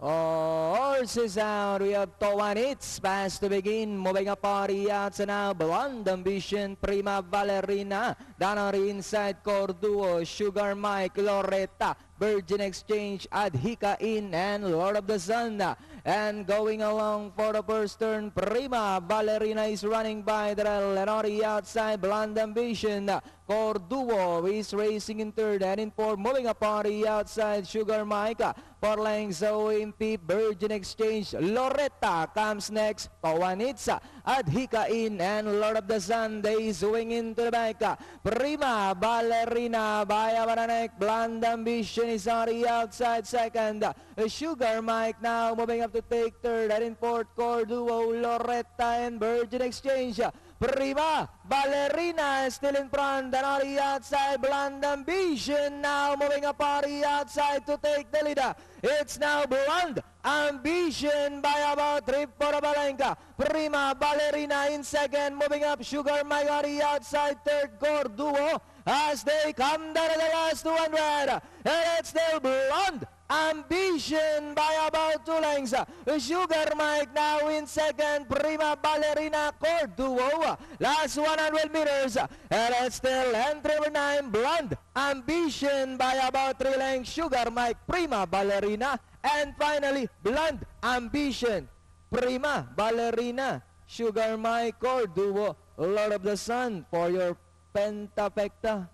Horses out, we have Towan. It's fast to begin. Moving a party out so now. Blonde Ambition, Prima Ballerina. Down on the inside, Corduo, Sugar Mike, Loretta, Virgin Exchange, Adhika in, and Lord of the Sun. And going along for the first turn, Prima Ballerina is running by the rail. And on the outside, Blonde Ambition. Corduo is racing in third, and in fourth, moving a party outside, Sugar Mike. 4 lengths OMP, Virgin Exchange, Loretta comes next, Pawanitsa, Adhika in, and Lord of the Sun, they swing into the back. Prima Ballerina, Baya Bananek, Blonde Ambition is on the outside second. Sugar Mike now moving up to take third, and in fourth, Corduo, Loretta, and Virgin Exchange. Prima Ballerina is still in front, and on the outside, Blonde Ambition now moving a party outside to take the lead. It's now Blonde Ambition by about 3 for Balenka. Prima Ballerina in second, moving up Sugar Mike on the outside, third, Corduo as they come down to the last 200. And it's still Blonde Ambition by about 2 lengths. Sugar Mike now in second, Prima Ballerina, Corduo. Last 100 meters. And it's still entry number 9, Blonde Ambition by about 3 lengths. Sugar Mike, Prima Ballerina. And finally, Blonde Ambition, Prima Ballerina, Sugar Mike, Corduo, Lord of the Sun for your Pentafecta.